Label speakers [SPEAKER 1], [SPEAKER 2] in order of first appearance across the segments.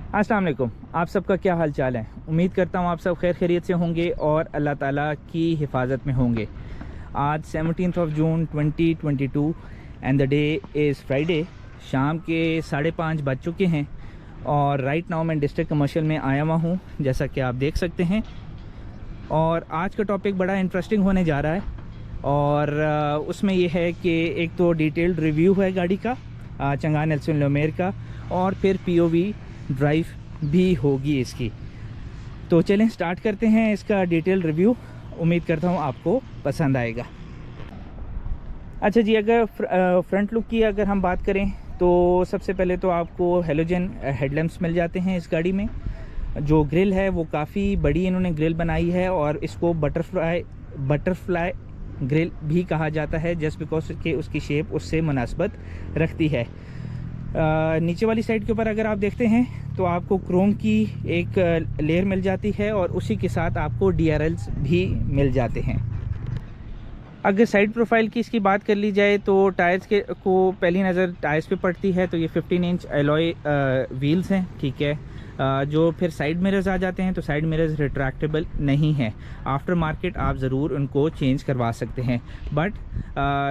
[SPEAKER 1] अस्सलाम वालेकुम। आप सबका क्या हाल चाल है। उम्मीद करता हूँ आप सब खैर खैरियत से होंगे और अल्लाह ताला की हिफाजत में होंगे। आज 17 जून 2022 and the day is Friday. शाम के 5:30 बज चुके हैं और राइट नाउ मैं डिस्ट्रिक्ट कमर्शियल में आया हुआ हूँ, जैसा कि आप देख सकते हैं। और आज का टॉपिक बड़ा इंटरेस्टिंग होने जा रहा है और उसमें ये है कि एक तो डिटेल्ड रिव्यू है गाड़ी का, चंगान एल्सन लुमेर का, और फिर POV ड्राइव भी होगी इसकी। तो चलें स्टार्ट करते हैं इसका डिटेल रिव्यू। उम्मीद करता हूँ आपको पसंद आएगा। अच्छा जी, अगर फ्रंट लुक की अगर हम बात करें तो सबसे पहले तो आपको हेलोजन हेडलैम्प्स मिल जाते हैं इस गाड़ी में। जो ग्रिल है वो काफ़ी बड़ी इन्होंने ग्रिल बनाई है और इसको बटरफ्लाई ग्रिल भी कहा जाता है, जस्ट बिकॉज कि उसकी शेप उससे मुनासबत रखती है। नीचे वाली साइड के ऊपर अगर आप देखते हैं तो आपको क्रोम की एक लेयर मिल जाती है और उसी के साथ आपको DRLs भी मिल जाते हैं। अगर साइड प्रोफाइल की इसकी बात कर ली जाए तो टायर्स के को पहली नज़र टायर्स पे पड़ती है तो ये 15 इंच एलॉय व्हील्स हैं, ठीक है। जो फिर साइड मिरर्स आ जाते हैं तो साइड मिरर्स रिट्रैक्टेबल नहीं है। आफ्टर मार्केट आप ज़रूर उनको चेंज करवा सकते हैं, बट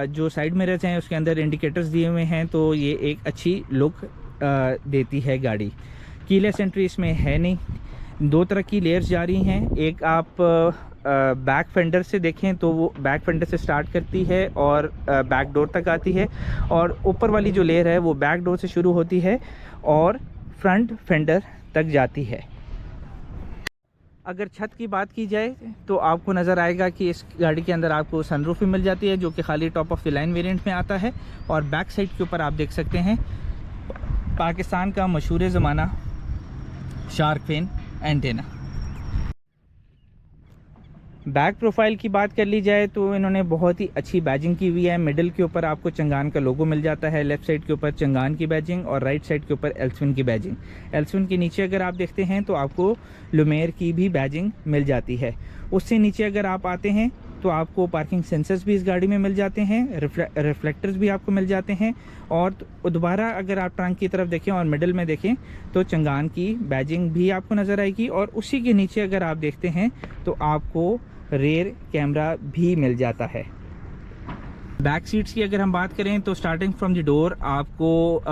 [SPEAKER 1] जो साइड मिरर्स हैं उसके अंदर इंडिकेटर्स दिए हुए हैं तो ये एक अच्छी लुक देती है गाड़ी। कीलेस एंट्री इसमें है नहीं। दो तरह की लेयर्स जा रही हैं। एक आप बैक फेंडर से देखें तो वो बैक फेंडर से स्टार्ट करती है और बैक डोर तक आती है, और ऊपर वाली जो लेयर है वो बैक डोर से शुरू होती है और फ्रंट फेंडर तक जाती है। अगर छत की बात की जाए तो आपको नज़र आएगा कि इस गाड़ी के अंदर आपको सनरूफ भी मिल जाती है, जो कि खाली top of the line variant में आता है। और बैक साइड के ऊपर आप देख सकते हैं पाकिस्तान का मशहूर ज़माना shark fin antenna. Back profile की बात कर ली जाए तो इन्होंने बहुत ही अच्छी बैजिंग की हुई है। मिडिल के ऊपर आपको चंगान का लोगो मिल जाता है, लेफ्ट साइड के ऊपर चंगान की बैजिंग और राइट साइड के ऊपर एल्सविन की बैजिंग। एल्सविन के नीचे अगर आप देखते हैं तो आपको लुमेर की भी बैजिंग मिल जाती है। उससे नीचे अगर आप आते हैं तो आपको पार्किंग सेंसर्स भी इस गाड़ी में मिल जाते हैं, रिफ्लेक्टर्स भी आपको मिल जाते हैं। और दोबारा अगर आप ट्रंक की तरफ देखें और मिडिल में देखें तो चंगान की बैजिंग भी आपको नज़र आएगी। और उसी के नीचे अगर आप देखते हैं तो आपको रेयर कैमरा भी मिल जाता है। बैक सीट्स की अगर हम बात करें तो स्टार्टिंग फ्रॉम द डोर आपको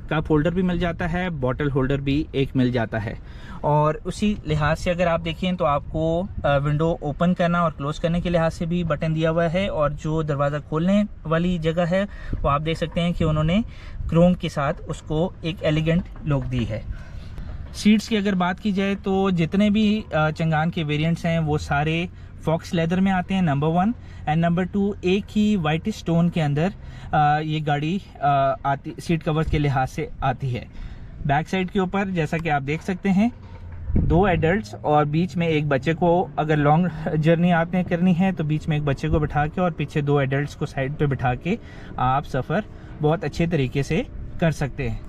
[SPEAKER 1] कप होल्डर भी मिल जाता है, बॉटल होल्डर भी एक मिल जाता है। और उसी लिहाज से अगर आप देखें तो आपको विंडो ओपन करना और क्लोज करने के लिहाज से भी बटन दिया हुआ है। और जो दरवाज़ा खोलने वाली जगह है वो आप देख सकते हैं कि उन्होंने क्रोम के साथ उसको एक एलिगेंट लुक दी है। सीट्स की अगर बात की जाए तो जितने भी चंगान के वेरिएंट्स हैं वो सारे फॉक्स लेदर में आते हैं, नंबर 1। एंड नंबर 2 एक ही वाइट स्टोन के अंदर ये गाड़ी आती सीट कवर्स के लिहाज से आती है। बैक साइड के ऊपर जैसा कि आप देख सकते हैं 2 एडल्ट्स और बीच में एक बच्चे को, अगर लॉन्ग जर्नी आपने करनी है तो बीच में एक बच्चे को बिठा के और पीछे 2 एडल्ट्स को साइड पे बिठा के आप सफ़र बहुत अच्छे तरीके से कर सकते हैं।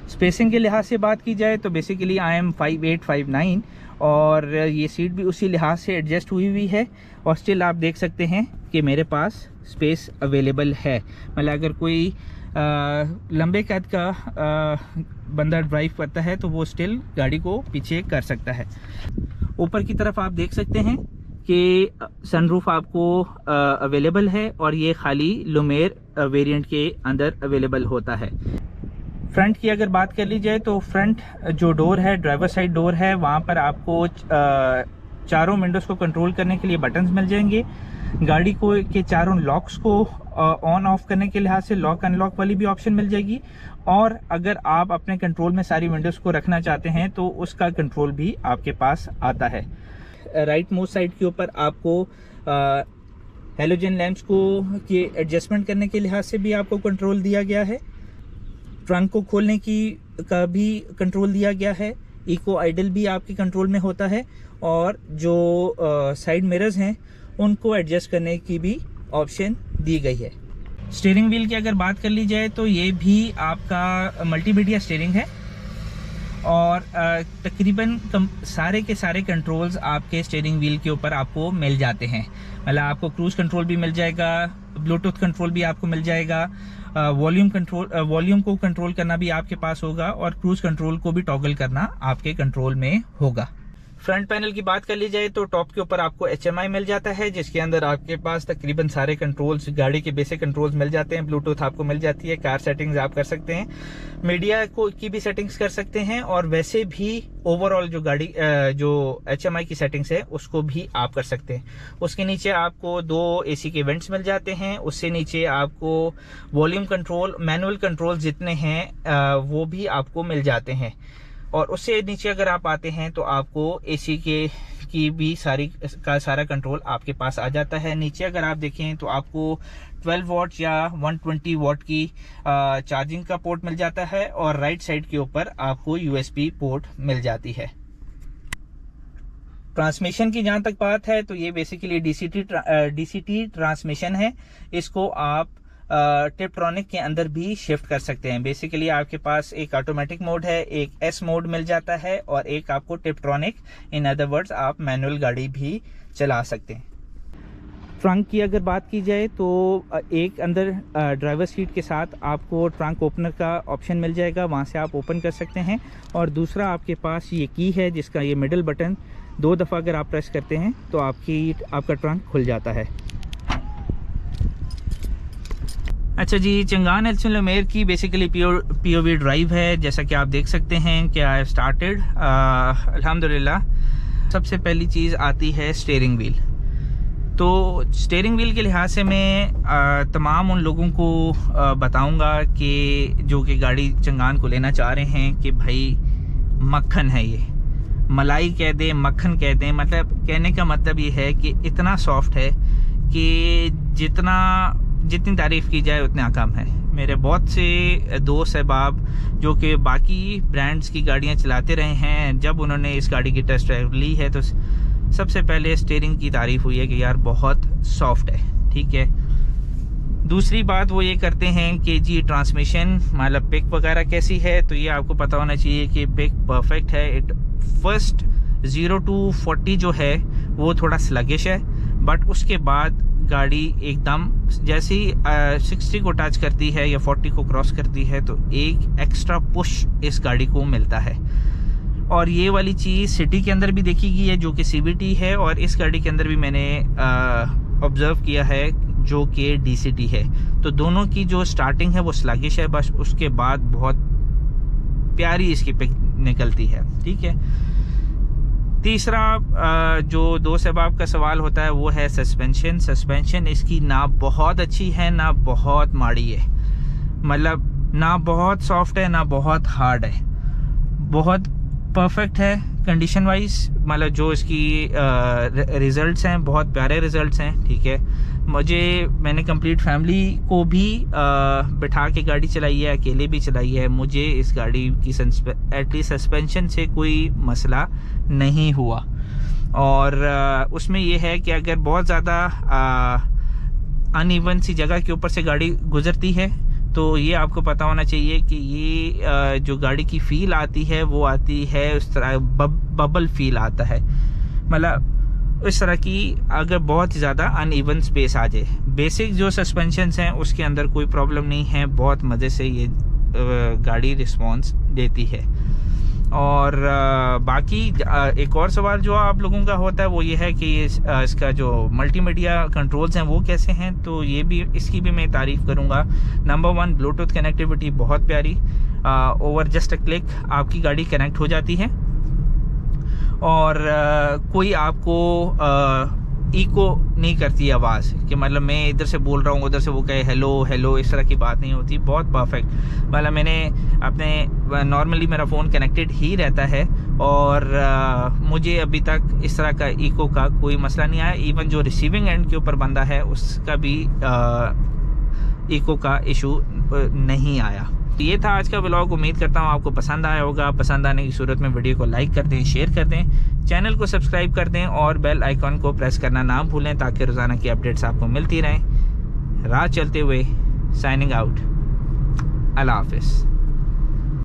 [SPEAKER 1] स्पेसिंग के लिहाज से बात की जाए तो बेसिकली आई एम 5'8", 5'9", और ये सीट भी उसी लिहाज से एडजस्ट हुई है। और स्टिल आप देख सकते हैं कि मेरे पास स्पेस अवेलेबल है। मतलब अगर कोई लंबे कद का बंदा ड्राइव करता है तो वो स्टिल गाड़ी को पीछे कर सकता है। ऊपर की तरफ आप देख सकते हैं कि सनरूफ आपको अवेलेबल है और ये खाली लुमेर वेरिएंट के अंदर अवेलेबल होता है। फ्रंट की अगर बात कर ली जाए तो फ्रंट जो डोर है, ड्राइवर साइड डोर है, वहाँ पर आपको चारों विंडोज़ को कंट्रोल करने के लिए बटन्स मिल जाएंगे। गाड़ी को के चारों लॉक्स को ऑन ऑफ करने के लिहाज से लॉक अनलॉक वाली भी ऑप्शन मिल जाएगी। और अगर आप अपने कंट्रोल में सारी विंडोज़ को रखना चाहते हैं तो उसका कंट्रोल भी आपके पास आता है। राइट मोस्ट साइड के ऊपर आपको हेलोजन लैंप्स को के एडजस्टमेंट करने के लिहाज से भी आपको कंट्रोल दिया गया है। ट्रंक को खोलने का भी कंट्रोल दिया गया है। इको आइडल भी आपके कंट्रोल में होता है और जो साइड मिरर्स हैं उनको एडजस्ट करने की भी ऑप्शन दी गई है। स्टीयरिंग व्हील की अगर बात कर ली जाए तो ये भी आपका मल्टीमीडिया स्टीयरिंग है और तकरीबन सारे के सारे कंट्रोल्स आपके स्टीयरिंग व्हील के ऊपर आपको मिल जाते हैं। मतलब आपको क्रूज कंट्रोल भी मिल जाएगा, ब्लूटूथ कंट्रोल भी आपको मिल जाएगा वॉल्यूम को कंट्रोल करना भी आपके पास होगा और क्रूज कंट्रोल को भी टॉगल करना आपके कंट्रोल में होगा। फ्रंट पैनल की बात कर ली जाए तो टॉप के ऊपर आपको HMI मिल जाता है, जिसके अंदर आपके पास तकरीबन सारे कंट्रोल्स, गाड़ी के बेसिक कंट्रोल्स मिल जाते हैं। ब्लूटूथ आपको मिल जाती है, कार सेटिंग्स आप कर सकते हैं, मीडिया की भी सेटिंग्स कर सकते हैं, और वैसे भी ओवरऑल जो गाड़ी जो HMI की सेटिंग्स है उसको भी आप कर सकते हैं। उसके नीचे आपको 2 AC के वेंट्स मिल जाते हैं। उससे नीचे आपको वॉल्यूम कंट्रोल, मैनुअल कंट्रोल जितने हैं वो भी आपको मिल जाते हैं। और उससे नीचे अगर आप आते हैं तो आपको AC की भी सारा कंट्रोल आपके पास आ जाता है। नीचे अगर आप देखें तो आपको 12 वॉट या 120 वॉट की चार्जिंग का पोर्ट मिल जाता है, और राइट साइड के ऊपर आपको USB पोर्ट मिल जाती है। ट्रांसमिशन की जहां तक बात है तो ये बेसिकली DCT ट्रांसमिशन है। इसको आप टिपट्रॉनिक के अंदर भी शिफ्ट कर सकते हैं। बेसिकली आपके पास एक ऑटोमेटिक मोड है, एक S मोड मिल जाता है, और एक आपको टिपट्रॉनिक, इन अदर वर्ड्स आप मैनुअल गाड़ी भी चला सकते हैं। ट्रंक की अगर बात की जाए तो एक अंदर ड्राइवर सीट के साथ आपको ट्रंक ओपनर का ऑप्शन मिल जाएगा, वहाँ से आप ओपन कर सकते हैं। और दूसरा आपके पास ये की है, जिसका ये मिडल बटन 2 दफ़ा अगर आप प्रेस करते हैं तो आपका ट्रंक खुल जाता है। अच्छा जी, चंगान एल्सन लुमेर की बेसिकली POV ड्राइव है। जैसा कि आप देख सकते हैं कि आई हैव स्टार्टेड अल्हम्दुलिल्लाह। सबसे पहली चीज़ आती है स्टीयरिंग व्हील। तो स्टीयरिंग व्हील के लिहाज से मैं तमाम उन लोगों को बताऊंगा कि जो कि गाड़ी चंगान को लेना चाह रहे हैं कि भाई मक्खन है, ये मलाई कह दें, मक्खन कह दें, मतलब कहने का मतलब ये है कि इतना सॉफ्ट है कि जितनी तारीफ़ की जाए उतना कम है। मेरे बहुत से दोस्त अहबाब जो कि बाकी ब्रांड्स की गाड़ियां चलाते रहे हैं, जब उन्होंने इस गाड़ी की टेस्ट ड्राइव ली है तो सबसे पहले स्टीयरिंग की तारीफ़ हुई है कि यार बहुत सॉफ्ट है। ठीक है, दूसरी बात वो ये करते हैं कि जी ट्रांसमिशन मतलब पिक वगैरह कैसी है, तो ये आपको पता होना चाहिए कि पिक परफेक्ट है। इट फर्स्ट 0 to 40 जो है वो थोड़ा स्लगिश है, बट उसके बाद गाड़ी एकदम जैसे ही 60 को टच करती है या 40 को क्रॉस करती है तो एक एक्स्ट्रा पुश इस गाड़ी को मिलता है। और ये वाली चीज़ सिटी के अंदर भी देखी गई है जो कि CVT है, और इस गाड़ी के अंदर भी मैंने ऑब्ज़र्व किया है जो कि DCT है। तो दोनों की जो स्टार्टिंग है वो स्लगिश है, बस उसके बाद बहुत प्यारी इसकी पिक निकलती है। ठीक है, तीसरा जो दोस्त अहबाब का सवाल होता है वो है सस्पेंशन इसकी ना बहुत अच्छी है ना बहुत माड़ी है, मतलब ना बहुत सॉफ्ट है ना बहुत हार्ड है, बहुत परफेक्ट है कंडीशन वाइज। मतलब जो इसकी रिजल्ट्स हैं बहुत प्यारे रिजल्ट्स हैं। ठीक है, मैंने कंप्लीट फैमिली को भी बिठा के गाड़ी चलाई है, अकेले भी चलाई है, मुझे इस गाड़ी की एटलीस्ट सस्पेंशन से कोई मसला नहीं हुआ। और उसमें ये है कि अगर बहुत ज़्यादा अनइवन सी जगह के ऊपर से गाड़ी गुजरती है तो ये आपको पता होना चाहिए कि ये जो गाड़ी की फ़ील आती है वो आती है उस तरह बबल फील आता है, मतलब इस तरह की अगर बहुत ज़्यादा अनइवन स्पेस आ जाए। बेसिक जो सस्पेंशंस हैं उसके अंदर कोई प्रॉब्लम नहीं है, बहुत मज़े से ये गाड़ी रिस्पॉन्स देती है। और बाकी एक और सवाल जो आप लोगों का होता है वो ये है कि इसका जो मल्टीमीडिया कंट्रोल्स हैं वो कैसे हैं, तो ये भी इसकी भी मैं तारीफ़ करूँगा। नंबर 1 ब्लूटूथ कनेक्टिविटी बहुत प्यारी, ओवर जस्ट अ क्लिक आपकी गाड़ी कनेक्ट हो जाती है, और कोई आपको इको नहीं करती आवाज़ कि मतलब मैं इधर से बोल रहा हूँ उधर से वो कहे हेलो हेलो, इस तरह की बात नहीं होती, बहुत परफेक्ट। मतलब मैंने अपने नॉर्मली मेरा फ़ोन कनेक्टेड ही रहता है और मुझे अभी तक इस तरह का इको का कोई मसला नहीं आया। इवन जो रिसीविंग एंड के ऊपर बंदा है उसका भी इको का इशू नहीं आया। ये था आज का व्लॉग, उम्मीद करता हूँ आपको पसंद आया होगा। पसंद आने की सूरत में वीडियो को लाइक कर दें, शेयर कर दें, चैनल को सब्सक्राइब कर दें और बेल आइकॉन को प्रेस करना ना भूलें ताकि रोज़ाना की अपडेट्स आपको मिलती रहें। राह चलते हुए साइनिंग आउट, अल्लाह हाफिज़।